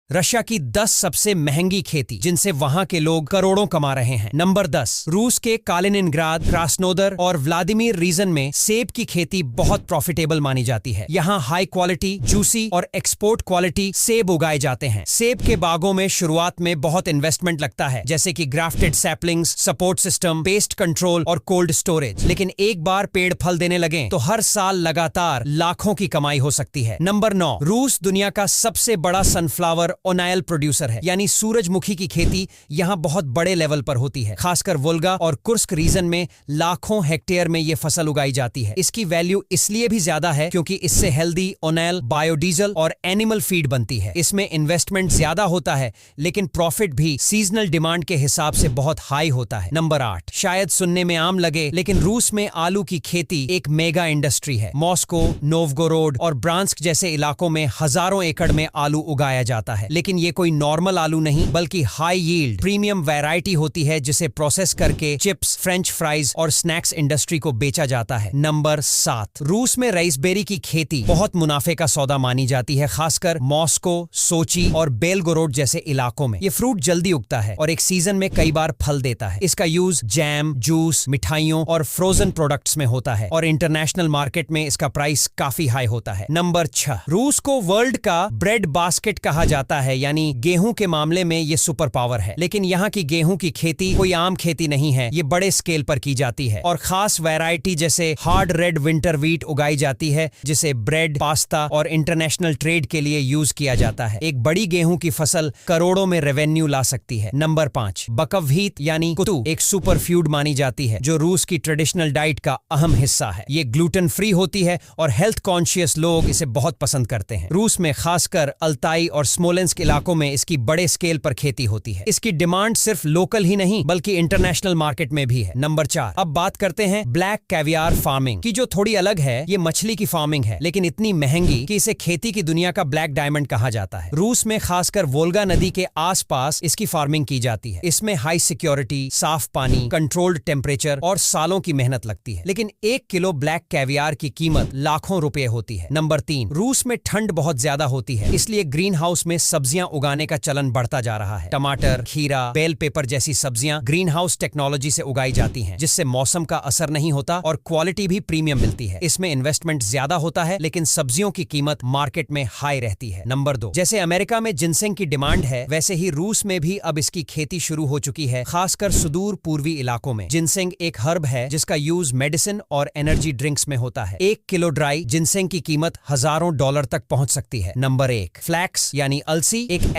Russia की 10 सबसे महंगी खेती जिनसे वहां के लोग करोड़ों कमा रहे हैं। नंबर 10, रूस के कालिनिनग्राद, क्रास्नोदर और व्लादिमीर रीजन में सेब की खेती बहुत प्रॉफिटेबल मानी जाती है। यहाँ हाई क्वालिटी, जूसी और एक्सपोर्ट क्वालिटी सेब उगाए जाते हैं। सेब के बागों में शुरुआत में बहुत इन्वेस्टमेंट लगता है, जैसे कि grafted saplings, support system, pest control और कोल्ड स्टोरेज। लेकिन एक बार पेड़ फल देने लगे तो हर साल लगातार लाखों की कमाई हो सकती है। नंबर 9, रूस दुनिया का सबसे बड़ा सनफ्लावर ओनाइल प्रोड्यूसर है, यानी सूरजमुखी की खेती यहाँ बहुत बड़े लेवल पर होती है। खासकर वोल्गा और कुर्स्क रीजन में लाखों हेक्टेयर में ये फसल उगाई जाती है। इसकी वैल्यू इसलिए भी ज्यादा है क्योंकि इससे हेल्दी ओनाइल, बायोडीजल और एनिमल फीड बनती है। इसमें इन्वेस्टमेंट ज्यादा होता है लेकिन प्रॉफिट भी सीजनल डिमांड के हिसाब से बहुत हाई होता है। नंबर 8, शायद सुनने में आम लगे लेकिन रूस में आलू की खेती एक मेगा इंडस्ट्री है। मॉस्को, नोवगोरोड और ब्रांस्क जैसे इलाकों में हजारों एकड़ में आलू उगाया जाता है। लेकिन ये कोई नॉर्मल आलू नहीं बल्कि हाई यील्ड प्रीमियम वैरायटी होती है जिसे प्रोसेस करके चिप्स, फ्रेंच फ्राइज और स्नैक्स इंडस्ट्री को बेचा जाता है। नंबर 7, रूस में राइसबेरी की खेती बहुत मुनाफे का सौदा मानी जाती है, खासकर मॉस्को, सोची और बेलगोरोड जैसे इलाकों में। ये फ्रूट जल्दी उगता है और एक सीजन में कई बार फल देता है। इसका यूज जैम, जूस, मिठाइयों और फ्रोजन प्रोडक्ट्स में होता है और इंटरनेशनल मार्केट में इसका प्राइस काफी हाई होता है। नंबर 6, रूस को वर्ल्ड का ब्रेड बास्केट कहा जाता है, यानी गेहूं के मामले में ये सुपर पावर है। लेकिन यहाँ की गेहूं की खेती कोई आम खेती नहीं है, ये बड़े स्केल पर की जाती है और खास वैरायटी जैसे हार्ड रेड विंटर व्हीट उगाई जाती है जिसे ब्रेड, पास्ता और इंटरनेशनल ट्रेड के लिए यूज किया जाता है। एक बड़ी गेहूं की फसल करोड़ों में रेवेन्यू ला सकती है। नंबर 5, बकव्हीट यानी कुतू एक सुपर फूड मानी जाती है जो रूस की ट्रेडिशनल डाइट का अहम हिस्सा है। ये ग्लूटेन फ्री होती है और हेल्थ कॉन्शियस लोग इसे बहुत पसंद करते हैं। रूस में खासकर अल्ताई और स्मोलेंस्क इलाकों में इसकी बड़े स्केल पर खेती होती है। इसकी डिमांड सिर्फ लोकल ही नहीं बल्कि इंटरनेशनल मार्केट में भी है। नंबर 4, अब बात करते हैं ब्लैक कैवियार फार्मिंग की, जो थोड़ी अलग है। ये मछली की फार्मिंग है लेकिन इतनी महंगी कि इसे खेती की दुनिया का ब्लैक डायमंड कहा जाता है। रूस में खासकर वोल्गा नदी के आसपास इसकी फार्मिंग की जाती है। इसमें हाई सिक्योरिटी, साफ पानी, कंट्रोल्ड टेम्परेचर और सालों की मेहनत लगती है। लेकिन 1 किलो ब्लैक कैवियार की कीमत लाखों रुपए होती है। नंबर 3, रूस में ठंड बहुत ज्यादा होती है, इसलिए ग्रीन हाउस में सब्जियां उगाने का चलन बढ़ता जा रहा है। टमाटर, खीरा, बेल पेपर जैसी सब्जियां ग्रीन हाउस टेक्नोलॉजी से उगाई जाती हैं, जिससे मौसम का असर नहीं होता और क्वालिटी भी प्रीमियम मिलती है। इसमें इन्वेस्टमेंट ज्यादा होता है लेकिन सब्जियों की कीमत मार्केट में हाई रहती है। नंबर 2, जैसे अमेरिका में जिनसेंग की डिमांड है वैसे ही रूस में भी अब इसकी खेती शुरू हो चुकी है, खासकर सुदूर पूर्वी इलाकों में। जिनसेंग एक हर्ब है जिसका यूज मेडिसिन और एनर्जी ड्रिंक्स में होता है। 1 किलो ड्राई जिनसेंग की कीमत हजारों डॉलर तक पहुंच सकती है। नंबर 1, फ्लैक्स यानी अलसी एक